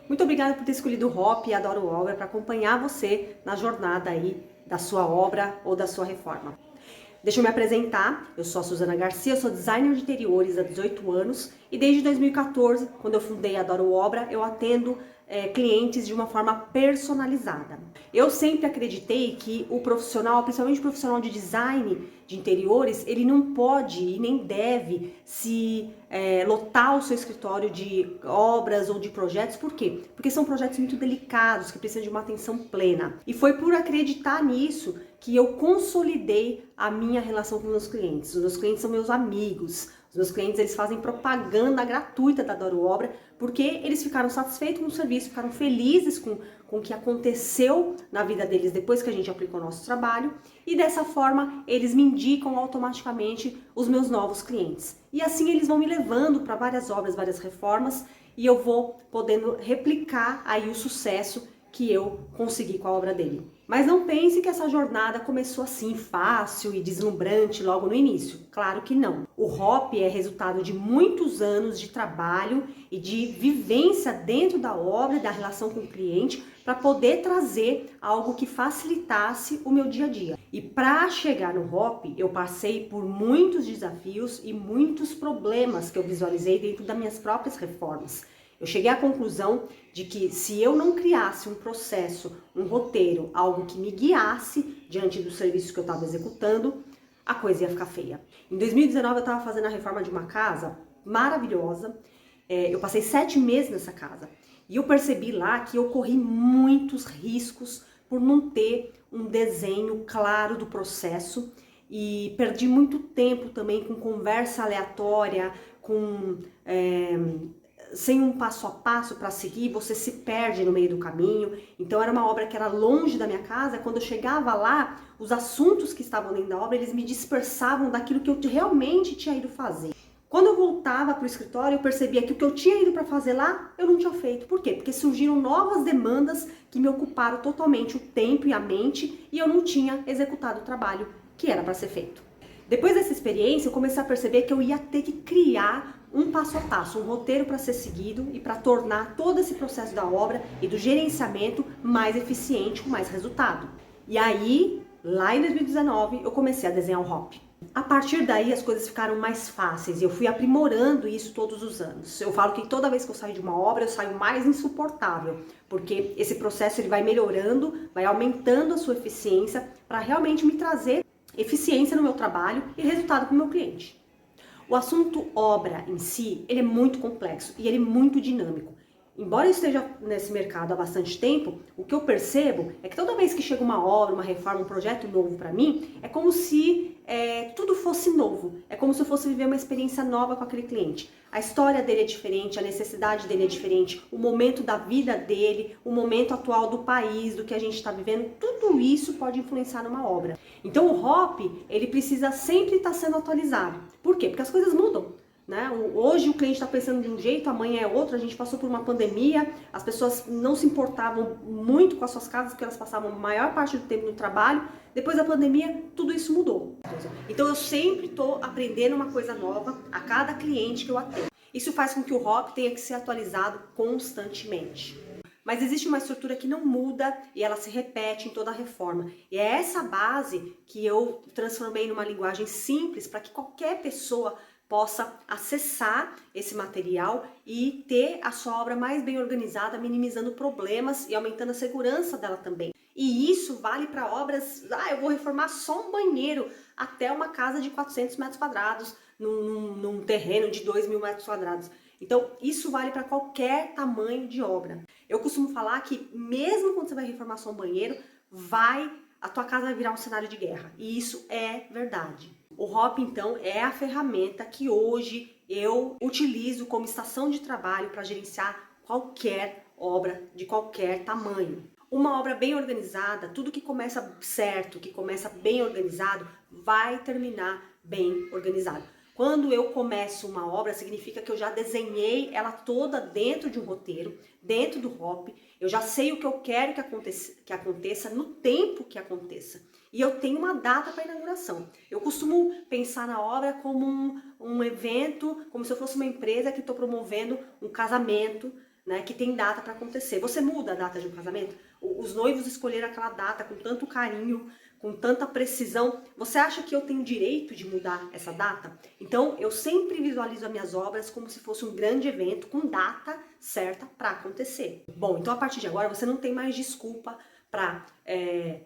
Muito obrigada por ter escolhido o Hop e Adoro Obra para acompanhar você na jornada aí da sua obra ou da sua reforma. Deixa eu me apresentar, eu sou a Suzana Garcia, eu sou designer de interiores há 18 anos e desde 2014, quando eu fundei a Adoro Obra, eu atendo clientes de uma forma personalizada. Eu sempre acreditei que o profissional, principalmente o profissional de design de interiores, ele não pode e nem deve se lotar o seu escritório de obras ou de projetos. Por quê? Porque são projetos muito delicados, que precisam de uma atenção plena. E foi por acreditar nisso que eu consolidei a minha relação com os meus clientes. Os meus clientes são meus amigos. Os meus clientes, eles fazem propaganda gratuita da Adoro Obra, porque eles ficaram satisfeitos com o serviço, ficaram felizes com o que aconteceu na vida deles depois que a gente aplicou o nosso trabalho, e dessa forma eles me indicam automaticamente os meus novos clientes. E assim eles vão me levando para várias obras, várias reformas, e eu vou podendo replicar aí o sucesso que eu consegui com a obra dele. Mas não pense que essa jornada começou assim, fácil e deslumbrante logo no início. Claro que não. O Hop é resultado de muitos anos de trabalho e de vivência dentro da obra, da relação com o cliente, para poder trazer algo que facilitasse o meu dia a dia. E para chegar no Hop, eu passei por muitos desafios e muitos problemas que eu visualizei dentro das minhas próprias reformas. Eu cheguei à conclusão de que se eu não criasse um processo, um roteiro, algo que me guiasse diante do serviço que eu estava executando, a coisa ia ficar feia. Em 2019 eu estava fazendo a reforma de uma casa maravilhosa, eu passei 7 meses nessa casa e eu percebi lá que eu corri muitos riscos por não ter um desenho claro do processo e perdi muito tempo também com conversa aleatória, sem um passo a passo para seguir, você se perde no meio do caminho. Então era uma obra que era longe da minha casa. Quando eu chegava lá, os assuntos que estavam dentro da obra, eles me dispersavam daquilo que eu realmente tinha ido fazer. Quando eu voltava para o escritório, eu percebia que o que eu tinha ido para fazer lá, eu não tinha feito. Por quê? Porque surgiram novas demandas que me ocuparam totalmente o tempo e a mente e eu não tinha executado o trabalho que era para ser feito. Depois dessa experiência, eu comecei a perceber que eu ia ter que criar um passo a passo, um roteiro para ser seguido e para tornar todo esse processo da obra e do gerenciamento mais eficiente, com mais resultado. E aí, lá em 2019, eu comecei a desenhar o Hop. A partir daí, as coisas ficaram mais fáceis e eu fui aprimorando isso todos os anos. Eu falo que toda vez que eu saio de uma obra, eu saio mais insuportável, porque esse processo ele vai melhorando, vai aumentando a sua eficiência para realmente me trazer eficiência no meu trabalho e resultado para o meu cliente. O assunto obra em si, ele é muito complexo e ele é muito dinâmico. Embora eu esteja nesse mercado há bastante tempo, o que eu percebo é que toda vez que chega uma obra, uma reforma, um projeto novo para mim, é como se tudo fosse novo. É como se eu fosse viver uma experiência nova com aquele cliente. A história dele é diferente, a necessidade dele é diferente, o momento da vida dele, o momento atual do país, do que a gente está vivendo, tudo isso pode influenciar numa obra. Então o Hop, ele precisa sempre estar sendo atualizado. Por quê? Porque as coisas mudam. Né? Hoje o cliente está pensando de um jeito, amanhã é outro. A gente passou por uma pandemia, as pessoas não se importavam muito com as suas casas, porque elas passavam a maior parte do tempo no trabalho. Depois da pandemia, tudo isso mudou. Então eu sempre estou aprendendo uma coisa nova a cada cliente que eu atendo. Isso faz com que o Hop tenha que ser atualizado constantemente. Mas existe uma estrutura que não muda e ela se repete em toda a reforma. E é essa base que eu transformei numa linguagem simples para que qualquer pessoa possa acessar esse material e ter a sua obra mais bem organizada, minimizando problemas e aumentando a segurança dela também. E isso vale para obras, eu vou reformar só um banheiro, até uma casa de 400 metros quadrados, num terreno de 2.000 metros quadrados. Então, isso vale para qualquer tamanho de obra. Eu costumo falar que mesmo quando você vai reformar só um banheiro, a tua casa vai virar um cenário de guerra. E isso é verdade. O Hop, então, é a ferramenta que hoje eu utilizo como estação de trabalho para gerenciar qualquer obra de qualquer tamanho. Uma obra bem organizada, tudo que começa certo, que começa bem organizado, vai terminar bem organizado. Quando eu começo uma obra, significa que eu já desenhei ela toda dentro de um roteiro, dentro do Hop. Eu já sei o que eu quero que aconteça no tempo que aconteça. E eu tenho uma data para inauguração. Eu costumo pensar na obra como um evento, como se eu fosse uma empresa que estou promovendo um casamento, né, que tem data para acontecer. Você muda a data de um casamento? Os noivos escolheram aquela data com tanto carinho, com tanta precisão. Você acha que eu tenho direito de mudar essa data? Então, eu sempre visualizo as minhas obras como se fosse um grande evento com data certa para acontecer. Bom, então a partir de agora você não tem mais desculpa para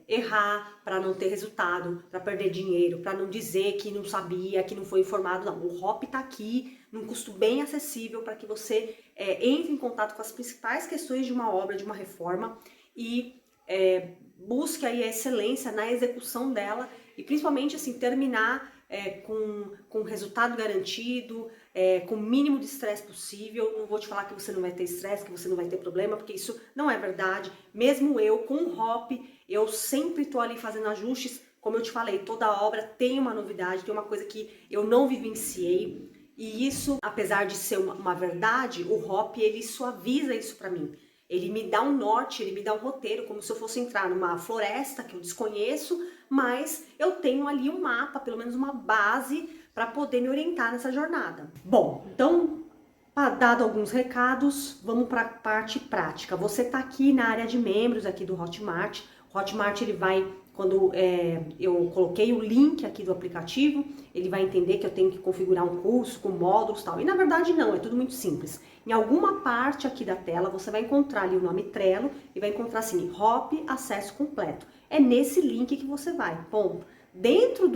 errar, para não ter resultado, para perder dinheiro, para não dizer que não sabia, que não foi informado. Não, o Hop está aqui num custo bem acessível para que você entre em contato com as principais questões de uma obra, de uma reforma e busque aí a excelência na execução dela e principalmente assim terminar com resultado garantido, com o mínimo de estresse possível. Não vou te falar que você não vai ter estresse, que você não vai ter problema, porque isso não é verdade. Mesmo eu, com o Hop, eu sempre estou ali fazendo ajustes. Como eu te falei, toda obra tem uma novidade, tem uma coisa que eu não vivenciei. E isso, apesar de ser uma verdade, o Hop, ele suaviza isso para mim. Ele me dá um norte, ele me dá um roteiro, como se eu fosse entrar numa floresta que eu desconheço, mas eu tenho ali um mapa, pelo menos uma base, para poder me orientar nessa jornada. Bom, então, dado alguns recados, vamos para a parte prática. Você está aqui na área de membros aqui do Hotmart. O Hotmart, ele vai, quando eu coloquei o link aqui do aplicativo, ele vai entender que eu tenho que configurar um curso com módulos e tal. E na verdade não, é tudo muito simples. Em alguma parte aqui da tela, você vai encontrar ali o nome Trello e vai encontrar assim, Hop Acesso Completo. É nesse link que você vai, ponto. Dentro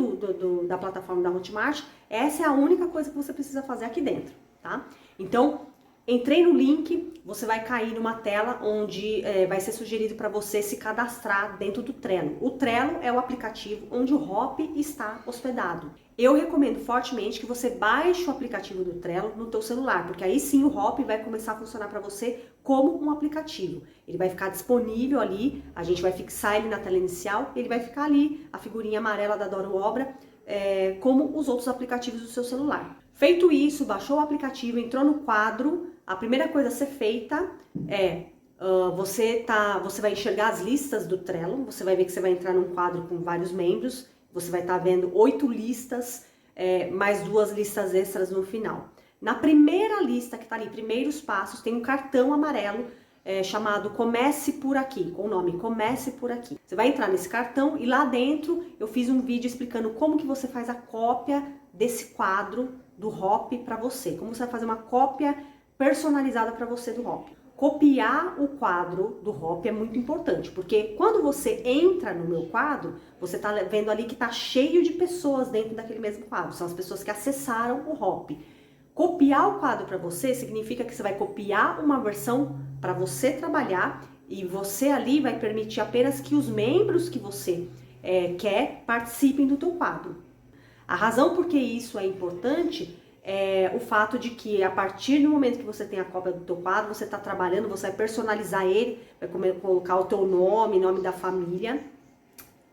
da plataforma da Hotmart, essa é a única coisa que você precisa fazer aqui dentro, tá? Então, entrei no link, você vai cair numa tela onde vai ser sugerido para você se cadastrar dentro do Trello. O Trello é o aplicativo onde o Hop está hospedado. Eu recomendo fortemente que você baixe o aplicativo do Trello no teu celular, porque aí sim o Hop vai começar a funcionar para você como um aplicativo. Ele vai ficar disponível ali, a gente vai fixar ele na tela inicial, ele vai ficar ali, a figurinha amarela da Adoro Obra, como os outros aplicativos do seu celular. Feito isso, baixou o aplicativo, entrou no quadro, a primeira coisa a ser feita você vai enxergar as listas do Trello, você vai ver que você vai entrar num quadro com vários membros, você vai estar vendo 8 listas, mais 2 listas extras no final. Na primeira lista que está ali, primeiros passos, tem um cartão amarelo chamado Comece por Aqui, com o nome Comece por Aqui. Você vai entrar nesse cartão e lá dentro eu fiz um vídeo explicando como que você faz a cópia desse quadro do Hop para você, como você vai fazer uma cópia personalizada para você do Hop. Copiar o quadro do Hop é muito importante, porque quando você entra no meu quadro, você está vendo ali que está cheio de pessoas dentro daquele mesmo quadro, são as pessoas que acessaram o Hop. Copiar o quadro para você significa que você vai copiar uma versão para você trabalhar e você ali vai permitir apenas que os membros que você quer participem do teu quadro. A razão por que isso é importante é o fato de que a partir do momento que você tem a cópia do teu quadro, você está trabalhando, você vai personalizar ele, vai colocar o teu nome da família,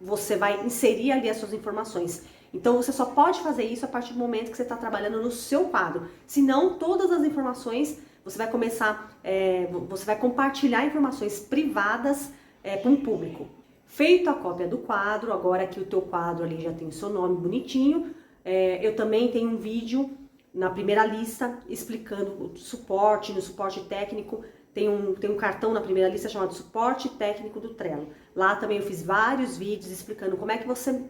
você vai inserir ali as suas informações. Então você só pode fazer isso a partir do momento que você está trabalhando no seu quadro. Senão todas as informações, você vai começar, você vai compartilhar informações privadas com o público. Feito a cópia do quadro, agora que o teu quadro ali já tem o seu nome bonitinho, eu também tenho um vídeo na primeira lista explicando o suporte, no suporte técnico, tem um cartão na primeira lista chamado Suporte Técnico do Trello. Lá também eu fiz vários vídeos explicando como é que você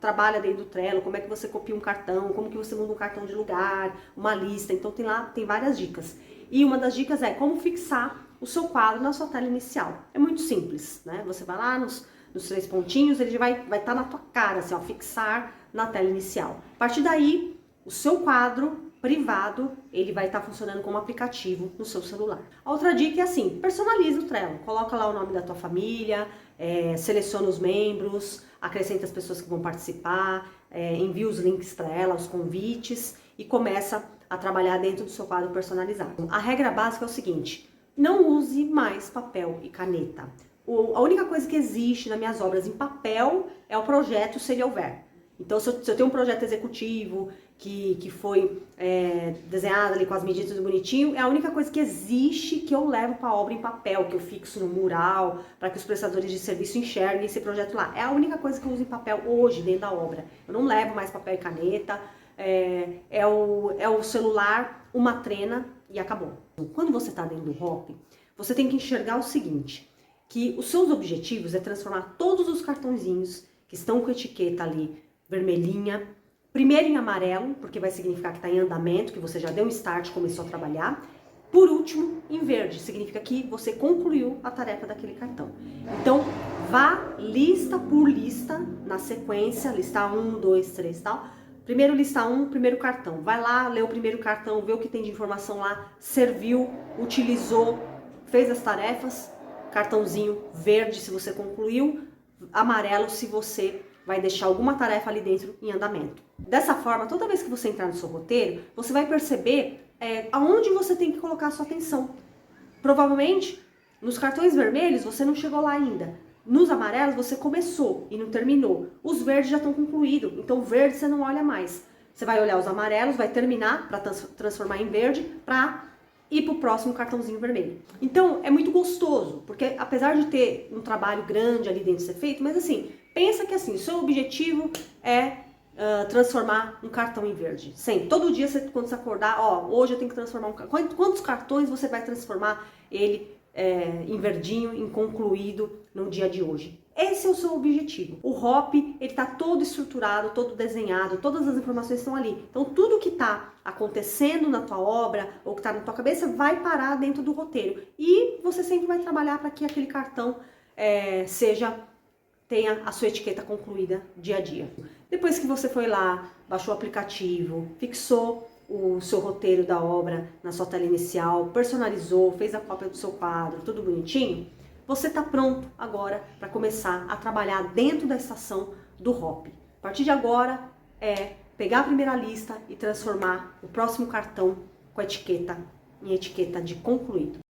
trabalha dentro do Trello, como é que você copia um cartão, como que você muda um cartão de lugar, uma lista, então tem várias dicas. E uma das dicas é como fixar o seu quadro na sua tela inicial. É muito simples, né? Você vai lá nos 3 pontinhos, ele vai estar na tua cara, assim, ó, fixar na tela inicial. A partir daí, o seu quadro privado, ele vai estar funcionando como aplicativo no seu celular. A outra dica é assim, personaliza o Trello, coloca lá o nome da tua família, seleciona os membros, acrescenta as pessoas que vão participar, envia os links para ela, os convites e começa a trabalhar dentro do seu quadro personalizado. A regra básica é o seguinte, não use mais papel e caneta. A única coisa que existe nas minhas obras em papel é o projeto, se ele houver. Então, se eu tenho um projeto executivo que foi desenhado ali com as medidas bonitinho, é a única coisa que existe que eu levo para a obra em papel, que eu fixo no mural, para que os prestadores de serviço enxerguem esse projeto lá. É a única coisa que eu uso em papel hoje dentro da obra. Eu não levo mais papel e caneta, é o celular, uma trena e acabou. Quando você está dentro do Hop, você tem que enxergar o seguinte, que os seus objetivos é transformar todos os cartõezinhos que estão com a etiqueta ali vermelhinha, primeiro em amarelo, porque vai significar que está em andamento, que você já deu um start, começou a trabalhar. Por último, em verde, significa que você concluiu a tarefa daquele cartão. Então, vá lista por lista, na sequência, listar 1, 2, 3 e tal. Primeiro lista 1, primeiro cartão. Vai lá, lê o primeiro cartão, vê o que tem de informação lá, serviu, utilizou, fez as tarefas. Cartãozinho verde se você concluiu, amarelo se você vai deixar alguma tarefa ali dentro em andamento. Dessa forma, toda vez que você entrar no seu roteiro, você vai perceber aonde você tem que colocar a sua atenção. Provavelmente, nos cartões vermelhos você não chegou lá ainda. Nos amarelos você começou e não terminou. Os verdes já estão concluídos, então verde você não olha mais. Você vai olhar os amarelos, vai terminar para transformar em verde, para ir para o próximo cartãozinho vermelho. Então é muito gostoso, porque apesar de ter um trabalho grande ali dentro de ser feito, mas assim, pensa que assim, o seu objetivo é transformar um cartão em verde. Sempre, todo dia quando você acordar, ó, hoje eu tenho que transformar um cartão. Quantos cartões você vai transformar ele em verdinho, em concluído no dia de hoje? Esse é o seu objetivo. O Hop, ele tá todo estruturado, todo desenhado, todas as informações estão ali. Então tudo que tá acontecendo na tua obra ou que tá na tua cabeça vai parar dentro do roteiro. E você sempre vai trabalhar para que aquele cartão tenha a sua etiqueta concluída dia a dia. Depois que você foi lá, baixou o aplicativo, fixou o seu roteiro da obra na sua tela inicial, personalizou, fez a cópia do seu quadro, tudo bonitinho, você está pronto agora para começar a trabalhar dentro da estação do Hop. A partir de agora é pegar a primeira lista e transformar o próximo cartão com a etiqueta em etiqueta de concluído.